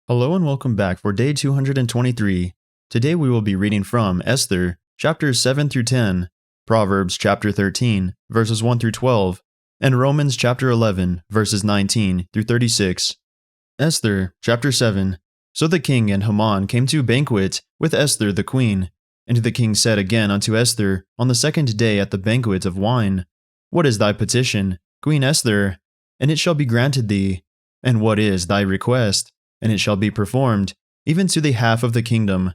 Hello and welcome back for day 223. Today we will be reading from Esther, chapters 7 through 10, Proverbs chapter 13, verses 1 through 12, and Romans chapter 11, verses 19 through 36. Esther, chapter 7. So the king and Haman came to banquet with Esther the queen. And the king said again unto Esther on the second day at the banquet of wine, What is thy petition, Queen Esther? And it shall be granted thee. And what is thy request? And it shall be performed, even to the half of the kingdom.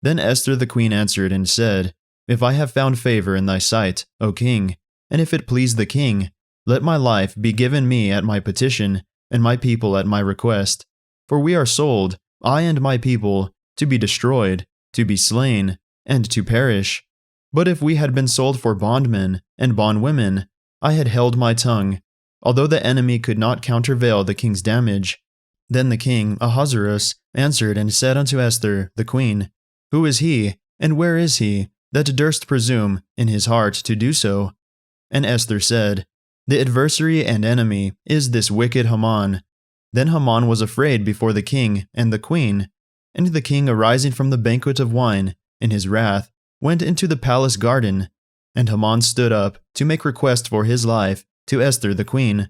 Then Esther the queen answered and said, If I have found favor in thy sight, O king, and if it please the king, let my life be given me at my petition, and my people at my request. For we are sold, I and my people, to be destroyed, to be slain, and to perish. But if we had been sold for bondmen and bondwomen, I had held my tongue, although the enemy could not countervail the king's damage. Then the king Ahasuerus answered and said unto Esther the queen, Who is he, and where is he, that durst presume in his heart to do so? And Esther said, The adversary and enemy is this wicked Haman. Then Haman was afraid before the king and the queen. And the king, arising from the banquet of wine, in his wrath, went into the palace garden. And Haman stood up to make request for his life to Esther the queen,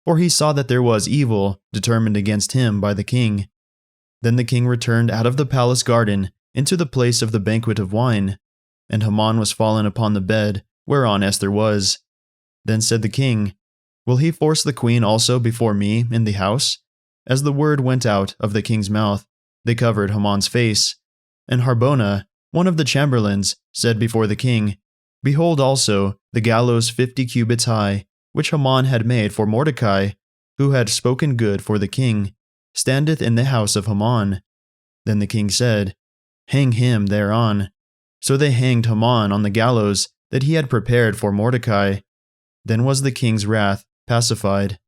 for he saw that there was evil determined against him by the king. Then the king returned out of the palace garden into the place of the banquet of wine, and Haman was fallen upon the bed whereon Esther was. Then said the king, Will he force the queen also before me in the house? As the word went out of the king's mouth, they covered Haman's face. And Harbona, one of the chamberlains, said before the king, Behold also the gallows 50 cubits high, which Haman had made for Mordecai, who had spoken good for the king, standeth in the house of Haman. Then the king said, Hang him thereon. So they hanged Haman on the gallows that he had prepared for Mordecai. Then was the king's wrath pacified.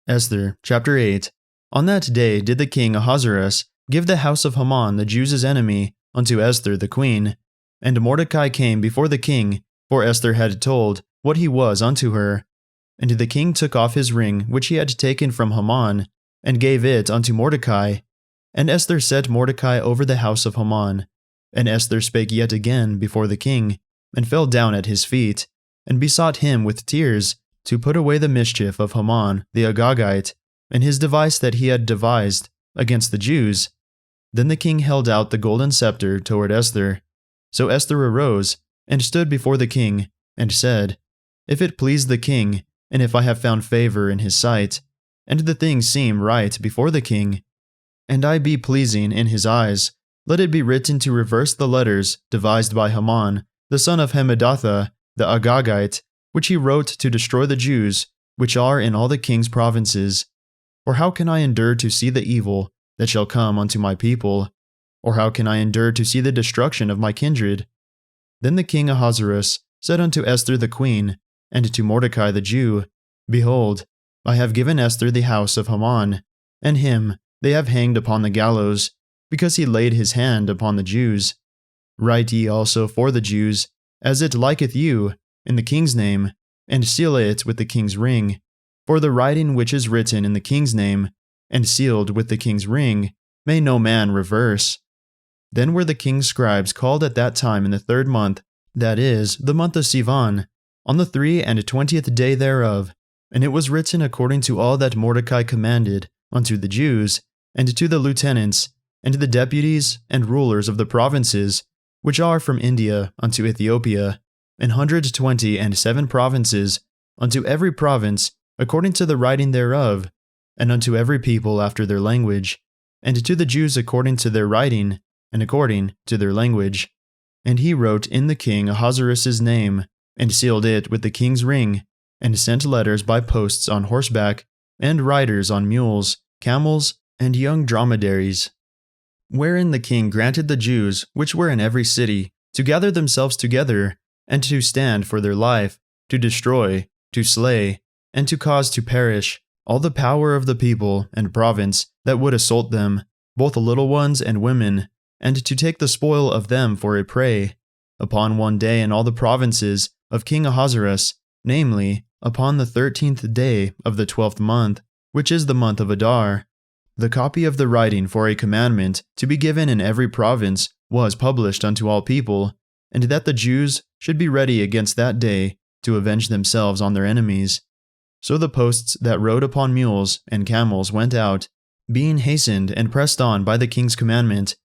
Esther, chapter 8. On that day did the king Ahasuerus give the house of Haman the Jews' enemy unto Esther the queen. And Mordecai came before the king, for Esther had told what he was unto her. And the king took off his ring which he had taken from Haman, and gave it unto Mordecai. And Esther set Mordecai over the house of Haman. And Esther spake yet again before the king, and fell down at his feet, and besought him with tears to put away the mischief of Haman the Agagite, and his device that he had devised against the Jews. Then the king held out the golden scepter toward Esther. So Esther arose, and stood before the king, and said, If it please the king, and if I have found favor in his sight, and the things seem right before the king, and I be pleasing in his eyes, let it be written to reverse the letters devised by Haman, the son of Hammedatha, the Agagite, which he wrote to destroy the Jews, which are in all the king's provinces. For how can I endure to see the evil that shall come unto my people? Or how can I endure to see the destruction of my kindred? Then the king Ahasuerus said unto Esther the queen, and to Mordecai the Jew, Behold, I have given Esther the house of Haman, and him they have hanged upon the gallows, because he laid his hand upon the Jews. Write ye also for the Jews, as it liketh you, in the king's name, and seal it with the king's ring. For the writing which is written in the king's name, and sealed with the king's ring, may no man reverse. Then were the king's scribes called at that time in the 3rd month, that is, the month of Sivan, on the 23 day thereof, and it was written according to all that Mordecai commanded unto the Jews, and to the lieutenants, and the deputies and rulers of the provinces, which are from India unto Ethiopia, 127 provinces, unto every province according to the writing thereof, and unto every people after their language, and to the Jews according to their writing, and according to their language. And he wrote in the king Ahasuerus' name, and sealed it with the king's ring, and sent letters by posts on horseback, and riders on mules, camels, and young dromedaries. Wherein the king granted the Jews which were in every city to gather themselves together, and to stand for their life, to destroy, to slay, and to cause to perish all the power of the people and province that would assault them, both little ones and women, and to take the spoil of them for a prey, upon one day in all the provinces of King Ahasuerus, namely, upon the 13th day of the 12th month, which is the month of Adar. the copy of the writing for a commandment to be given in every province was published unto all people, and that the Jews should be ready against that day to avenge themselves on their enemies. So the posts that rode upon mules and camels went out, being hastened and pressed on by the king's commandment.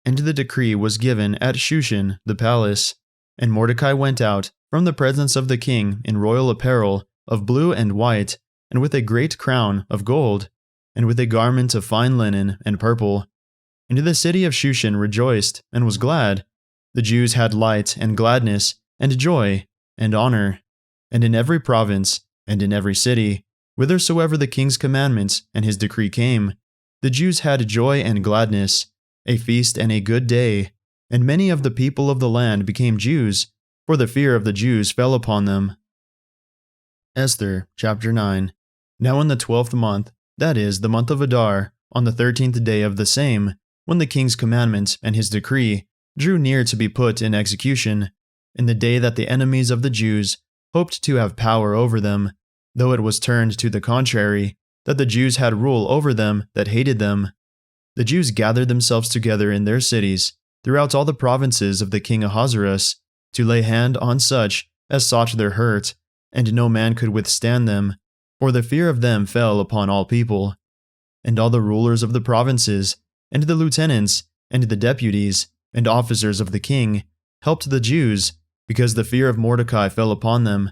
And the decree was given at Shushan the palace. And Mordecai went out from the presence of the king in royal apparel of blue and white, and with a great crown of gold, and with a garment of fine linen and purple. And the city of Shushan rejoiced and was glad. The Jews had light and gladness and joy and honor. And in every province and in every city, whithersoever the king's commandments and his decree came, the Jews had joy and gladness, a feast and a good day. And many of the people of the land became Jews, for the fear of the Jews fell upon them. Esther chapter 9. Now in the 12th month, that is, the month of Adar, on the 13th day of the same, when the king's commandment and his decree drew near to be put in execution, in the day that the enemies of the Jews hoped to have power over them, though it was turned to the contrary, that the Jews had rule over them that hated them. The Jews gathered themselves together in their cities, throughout all the provinces of the king Ahasuerus, to lay hand on such as sought their hurt, and no man could withstand them, for the fear of them fell upon all people. And all the rulers of the provinces, and the lieutenants, and the deputies, and officers of the king, helped the Jews, because the fear of Mordecai fell upon them.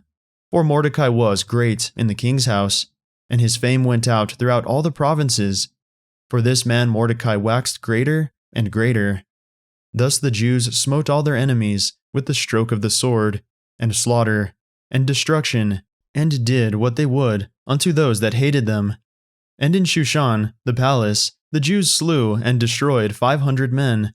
For Mordecai was great in the king's house, and his fame went out throughout all the provinces. For this man Mordecai waxed greater and greater. Thus the Jews smote all their enemies with the stroke of the sword, and slaughter, and destruction, and did what they would unto those that hated them. And in Shushan, the palace, the Jews slew and destroyed 500 men,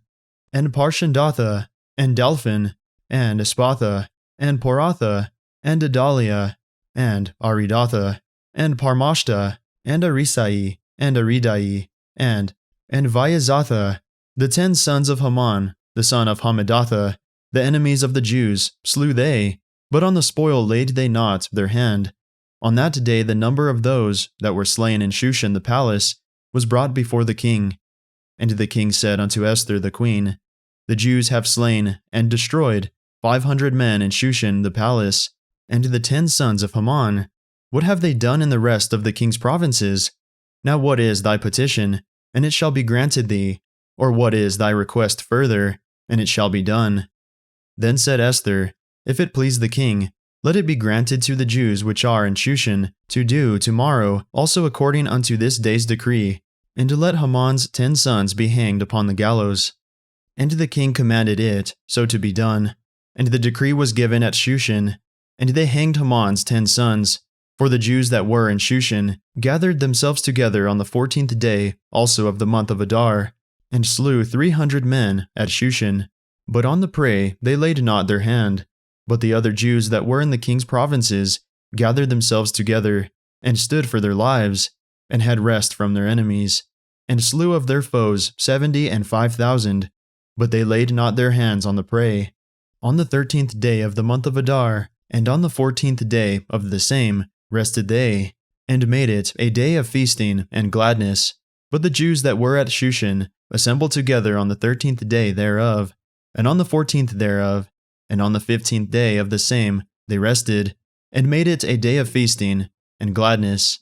and Parshandatha, and Dalphin, and Espatha, and Poratha, and Adalia, and Aridatha, and Parmashta, and Arisai, and Aridai, and Viazatha, the 10 sons of Haman, the son of Hammedatha, the enemies of the Jews, slew they, but on the spoil laid they not their hand. On that day the number of those that were slain in Shushan the palace was brought before the king. And the king said unto Esther the queen, The Jews have slain and destroyed 500 men in Shushan the palace, and the 10 sons of Haman. What have they done in the rest of the king's provinces? Now what is thy petition, and it shall be granted thee? Or what is thy request further, and it shall be done? Then said Esther, If it please the king, let it be granted to the Jews which are in Shushan to do tomorrow also according unto this day's decree, and to let Haman's 10 sons be hanged upon the gallows. And the king commanded it so to be done. And the decree was given at Shushan, and they hanged Haman's 10 sons. For the Jews that were in Shushan gathered themselves together on the 14th day also of the month of Adar, and slew 300 men at Shushan. But on the prey they laid not their hand. But the other Jews that were in the king's provinces gathered themselves together, and stood for their lives, and had rest from their enemies, and slew of their foes 70 and 5,000. But they laid not their hands on the prey. On the 13th day of the month of Adar, and on the 14th day of the same, rested they, and made it a day of feasting and gladness. But the Jews that were at Shushan assembled together on the 13th day thereof, and on the 14th thereof, and on the 15th day of the same they rested, and made it a day of feasting and gladness.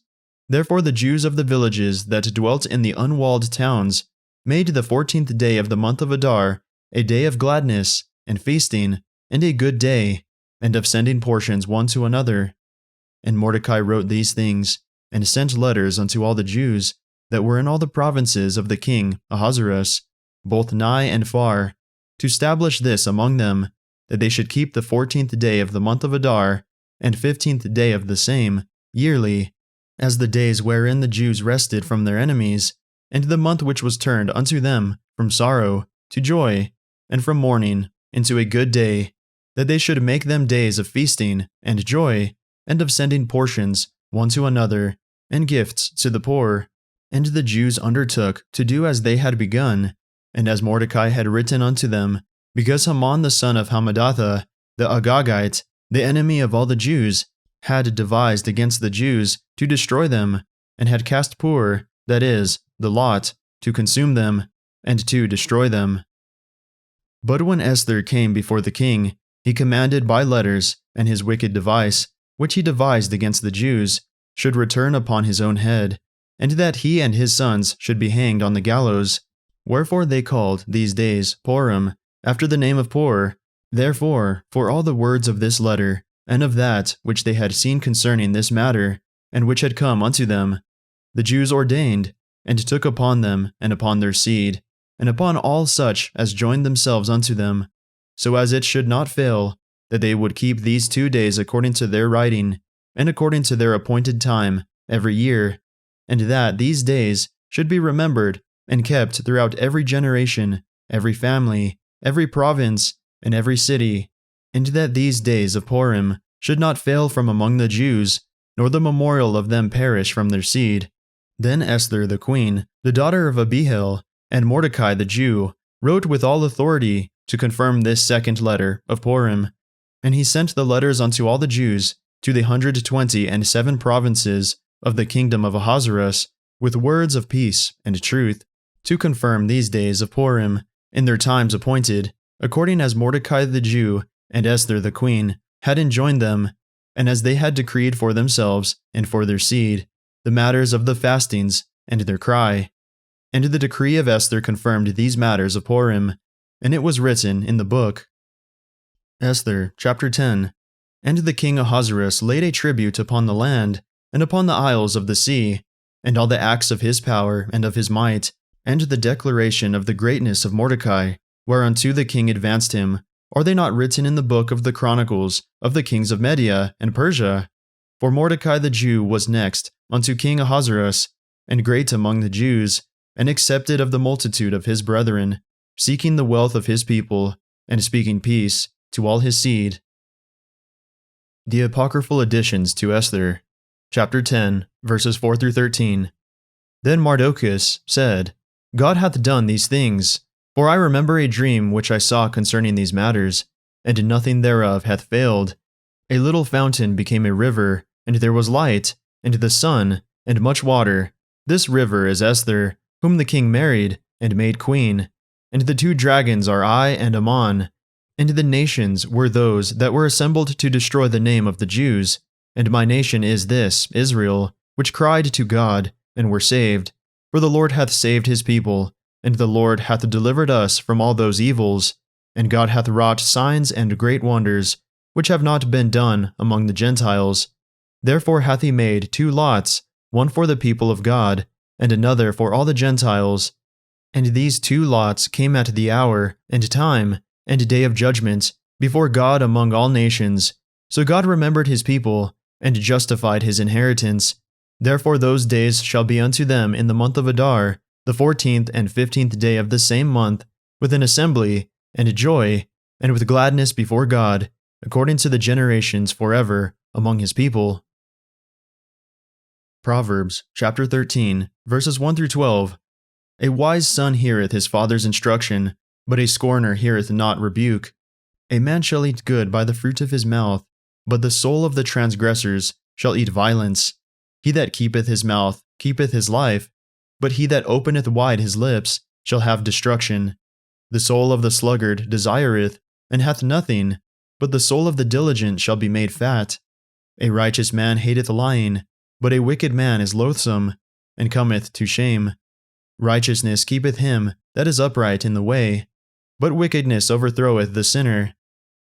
Therefore the Jews of the villages that dwelt in the unwalled towns made the 14th day of the month of Adar a day of gladness and feasting, and a good day, and of sending portions one to another. And Mordecai wrote these things, and sent letters unto all the Jews that were in all the provinces of the king Ahasuerus, both nigh and far, to establish this among them, that they should keep the 14th day of the month of Adar, and 15th day of the same, yearly, as the days wherein the Jews rested from their enemies, and the month which was turned unto them from sorrow to joy, and from mourning into a good day, that they should make them days of feasting and joy, and of sending portions one to another, and gifts to the poor. And the Jews undertook to do as they had begun, and as Mordecai had written unto them, because Haman the son of Hammedatha, the Agagite, the enemy of all the Jews, had devised against the Jews to destroy them, and had cast Pur, that is, the lot, to consume them, and to destroy them. But when Esther came before the king, he commanded by letters, and his wicked device, which he devised against the Jews, should return upon his own head, and that he and his sons should be hanged on the gallows. Wherefore they called these days Purim, after the name of Pur. Therefore, for all the words of this letter, and of that which they had seen concerning this matter, and which had come unto them, the Jews ordained, and took upon them, and upon their seed, and upon all such as joined themselves unto them, so as it should not fail, that they would keep these 2 days according to their writing, and according to their appointed time, every year, and that these days should be remembered and kept throughout every generation, every family, every province, and every city, and that these days of Purim should not fail from among the Jews, nor the memorial of them perish from their seed. Then Esther the queen, the daughter of Abihail, and Mordecai the Jew, wrote with all authority to confirm this second letter of Purim. And he sent the letters unto all the Jews to the 127 provinces of the kingdom of Ahasuerus, with words of peace and truth, to confirm these days of Purim, in their times appointed, according as Mordecai the Jew and Esther the queen had enjoined them, and as they had decreed for themselves and for their seed, the matters of the fastings and their cry. And the decree of Esther confirmed these matters of Purim, and it was written in the book. Esther chapter 10. And the king Ahasuerus laid a tribute upon the land, and upon the isles of the sea, and all the acts of his power and of his might, and the declaration of the greatness of Mordecai, whereunto the king advanced him, are they not written in the book of the chronicles of the kings of Media and Persia? For Mordecai the Jew was next unto King Ahasuerus, and great among the Jews, and accepted of the multitude of his brethren, seeking the wealth of his people, and speaking peace to all his seed. The Apocryphal additions to Esther, chapter 10, verses 4 through 13. Then Mardochus said, God hath done these things, for I remember a dream which I saw concerning these matters, and nothing thereof hath failed. A little fountain became a river, and there was light, and the sun, and much water. This river is Esther, whom the king married, and made queen. And the 2 dragons are I and Ammon. And the nations were those that were assembled to destroy the name of the Jews. And my nation is this, Israel, which cried to God, and were saved. For the Lord hath saved his people, and the Lord hath delivered us from all those evils. And God hath wrought signs and great wonders, which have not been done among the Gentiles. Therefore hath he made 2 lots, one for the people of God, and another for all the Gentiles. And these 2 lots came at the hour, and time, and day of judgment, before God among all nations. So God remembered his people, and justified his inheritance. Therefore those days shall be unto them in the month of Adar, the 14th and 15th day of the same month, with an assembly, and joy, and with gladness before God, according to the generations forever, among his people. Proverbs chapter 13, verses 1 through 12. A wise son heareth his father's instruction, but a scorner heareth not rebuke. A man shall eat good by the fruit of his mouth, but the soul of the transgressors shall eat violence. He that keepeth his mouth keepeth his life, but he that openeth wide his lips shall have destruction. The soul of the sluggard desireth, and hath nothing, but the soul of the diligent shall be made fat. A righteous man hateth lying, but a wicked man is loathsome, and cometh to shame. Righteousness keepeth him that is upright in the way, but wickedness overthroweth the sinner.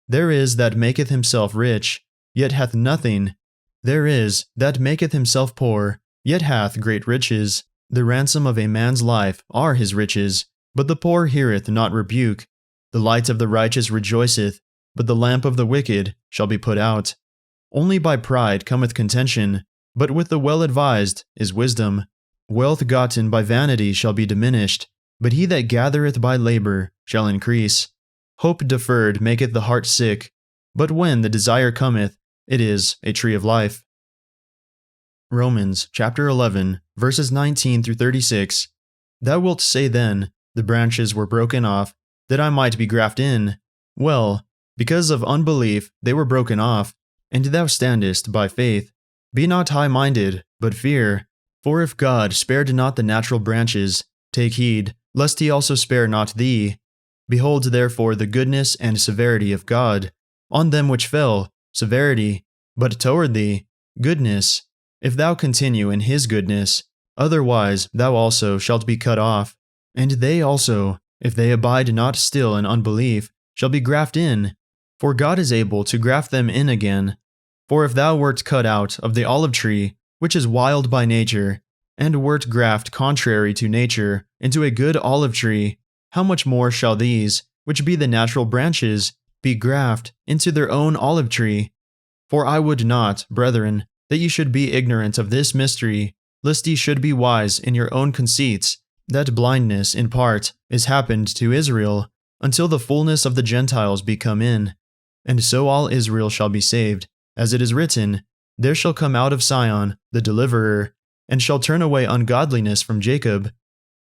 There is that maketh himself rich, yet hath nothing. There is that maketh himself poor, yet hath great riches. The ransom of a man's life are his riches, but the poor heareth not rebuke. The light of the righteous rejoiceth, but the lamp of the wicked shall be put out. Only by pride cometh contention, but with the well-advised is wisdom. Wealth gotten by vanity shall be diminished, but he that gathereth by labor shall increase. Hope deferred maketh the heart sick, but when the desire cometh, it is a tree of life. Romans chapter 11, verses 19 through 36. Thou wilt say then, the branches were broken off, that I might be grafted in. Well, because of unbelief they were broken off, and thou standest by faith. Be not high-minded, but fear. For if God spared not the natural branches, take heed, lest he also spare not thee. Behold therefore the goodness and severity of God. On them which fell, severity, but toward thee, goodness, if thou continue in his goodness. Otherwise thou also shalt be cut off. And they also, if they abide not still in unbelief, shall be grafted in. For God is able to graft them in again. For if thou wert cut out of the olive tree, which is wild by nature, and wert grafted contrary to nature into a good olive tree, how much more shall these, which be the natural branches, be grafted into their own olive tree? For I would not, brethren, that ye should be ignorant of this mystery, lest ye should be wise in your own conceits, that blindness in part is happened to Israel, until the fullness of the Gentiles be come in. And so all Israel shall be saved, as it is written, There shall come out of Sion the deliverer, and shall turn away ungodliness from Jacob.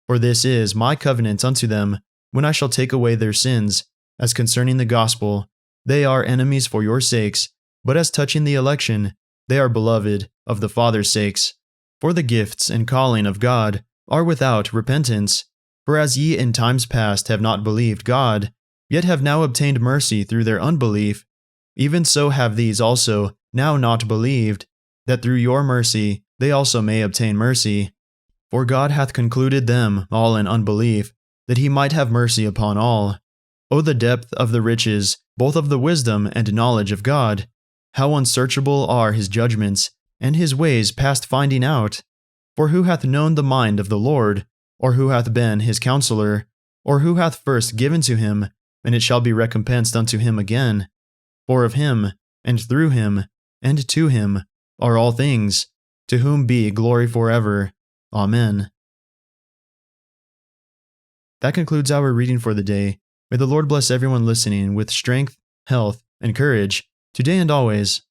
For this is my covenant unto them, when I shall take away their sins. As concerning the gospel, they are enemies for your sakes, but as touching the election, they are beloved of the Father's sakes. For the gifts and calling of God are without repentance. For as ye in times past have not believed God, yet have now obtained mercy through their unbelief, even so have these also now not believed, that through your mercy they also may obtain mercy. For God hath concluded them all in unbelief, that he might have mercy upon all. O the depth of the riches, both of the wisdom and knowledge of God! How unsearchable are his judgments, and his ways past finding out! For who hath known the mind of the Lord? Or who hath been his counselor? Or who hath first given to him, and it shall be recompensed unto him again? For of him, and through him, and to him, are all things, to whom be glory forever. Amen. That concludes our reading for the day. May the Lord bless everyone listening with strength, health, and courage, today and always.